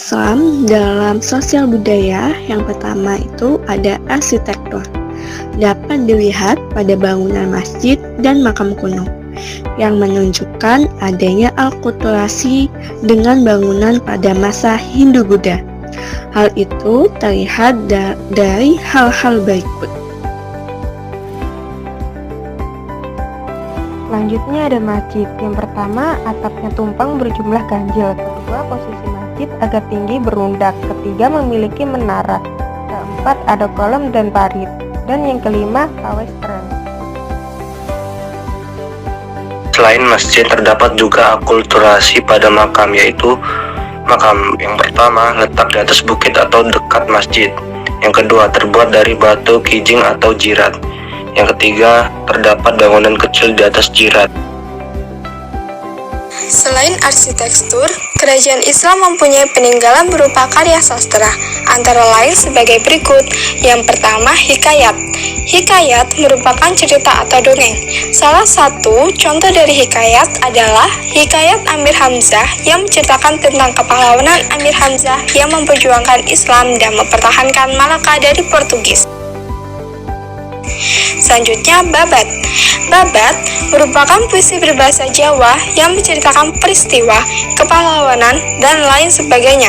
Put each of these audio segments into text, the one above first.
Islam dalam sosial budaya yang pertama itu ada arsitektur. Dapat dilihat pada bangunan masjid dan makam kuno yang menunjukkan adanya alkulturasi dengan bangunan pada masa Hindu-Buddha. Hal itu terlihat dari hal-hal berikut. Selanjutnya ada masjid. Yang pertama, atapnya tumpang berjumlah ganjil. Kedua, posisi masjid agak tinggi berundak. Ketiga, memiliki menara. Keempat, ada kolam dan parit. Dan yang kelima, kawestren. Selain masjid, terdapat juga akulturasi pada makam, yaitu makam yang pertama letak di atas bukit atau dekat masjid. Yang kedua, terbuat dari batu kijing atau jirat. Yang ketiga, terdapat bangunan kecil di atas jirat. Selain arsitektur, kerajaan Islam mempunyai peninggalan berupa karya sastra, antara lain sebagai berikut. Yang pertama, hikayat. Hikayat merupakan cerita atau dongeng. Salah satu contoh dari hikayat adalah Hikayat Amir Hamzah yang menceritakan tentang kepahlawanan Amir Hamzah yang memperjuangkan Islam dan mempertahankan Malaka dari Portugis. Selanjutnya, babat. Babat merupakan puisi berbahasa Jawa yang menceritakan peristiwa, kepahlawanan, dan lain sebagainya.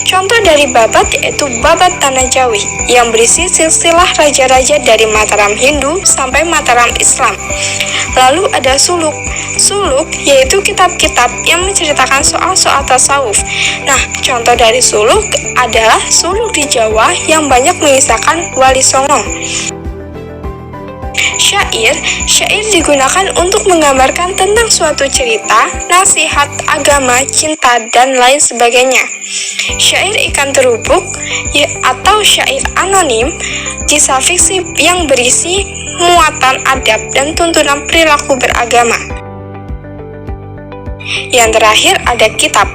Contoh dari babat yaitu Babat Tanah Jawi yang berisi silsilah raja-raja dari Mataram Hindu sampai Mataram Islam. Lalu ada suluk. Suluk yaitu kitab-kitab yang menceritakan soal-soal tasawuf. Nah, contoh dari suluk adalah suluk di Jawa yang banyak mengisahkan Wali Songo. Syair digunakan untuk menggambarkan tentang suatu cerita, nasihat, agama, cinta, dan lain sebagainya. Syair ikan terubuk atau syair anonim, kisah fiksi yang berisi muatan adab dan tuntunan perilaku beragama. Yang terakhir ada kitab.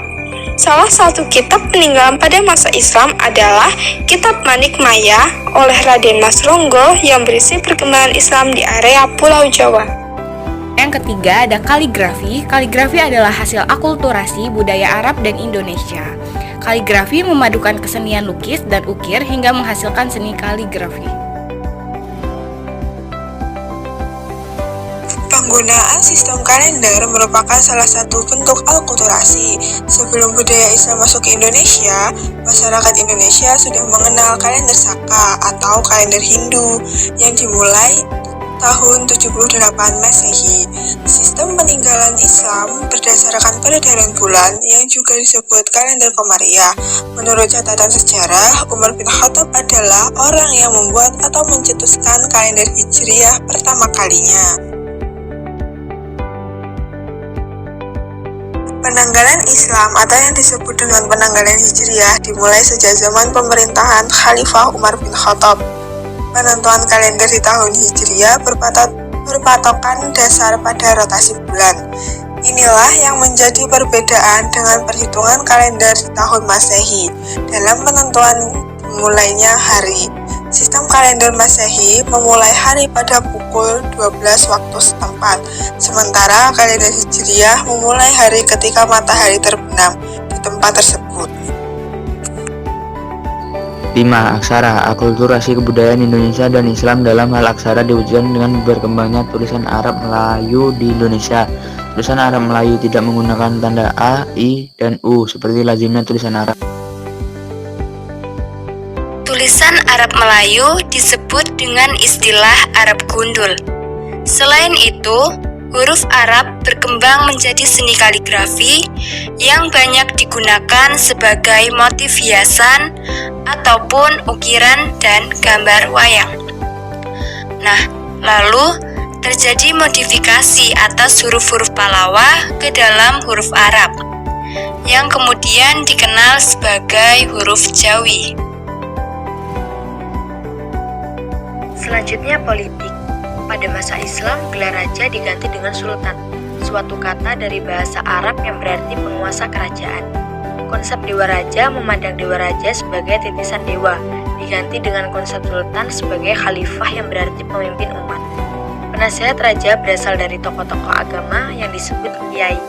Salah satu kitab peninggalan pada masa Islam adalah Kitab Manik Maya oleh Raden Mas Ronggo yang berisi perkembangan Islam di area Pulau Jawa. Yang ketiga ada kaligrafi. Kaligrafi adalah hasil akulturasi budaya Arab dan Indonesia. Kaligrafi memadukan kesenian lukis dan ukir hingga menghasilkan seni kaligrafi. Penggunaan sistem kalender merupakan salah satu bentuk akulturasi. Sebelum budaya Islam masuk ke Indonesia, masyarakat Indonesia sudah mengenal kalender Saka atau kalender Hindu yang dimulai tahun 78 Masehi. Sistem peninggalan Islam berdasarkan peredaran bulan yang juga disebut kalender Komariah. Menurut catatan sejarah, Umar bin Khattab adalah orang yang membuat atau mencetuskan kalender Hijriah pertama kalinya. Penanggalan Islam atau yang disebut dengan penanggalan Hijriah dimulai sejak zaman pemerintahan Khalifah Umar bin Khattab. Penentuan kalender di tahun Hijriah berpatokan dasar pada rotasi bulan. Inilah yang menjadi perbedaan dengan perhitungan kalender di tahun Masehi dalam penentuan mulainya hari. Sistem kalender Masehi memulai hari pada pukul 12 waktu setempat, sementara kalender Hijriah memulai hari ketika matahari terbenam di tempat tersebut. 5. Aksara. Akulturasi kebudayaan Indonesia dan Islam dalam hal aksara diwujudkan dengan berkembangnya tulisan Arab Melayu di Indonesia. Tulisan Arab Melayu tidak menggunakan tanda A, I, dan U seperti lazimnya tulisan Arab. Tulisan Arab Melayu disebut dengan istilah Arab Gundul. Selain itu, huruf Arab berkembang menjadi seni kaligrafi yang banyak digunakan sebagai motif hiasan ataupun ukiran dan gambar wayang. Nah, lalu terjadi modifikasi atas huruf-huruf Pallawa ke dalam huruf Arab yang kemudian dikenal sebagai huruf Jawi. Selanjutnya politik. Pada masa Islam, gelar raja diganti dengan sultan, suatu kata dari bahasa Arab yang berarti penguasa kerajaan. Konsep dewa raja memandang dewa raja sebagai titisan dewa, diganti dengan konsep sultan sebagai khalifah yang berarti pemimpin umat. Penasihat raja berasal dari tokoh-tokoh agama yang disebut kiai.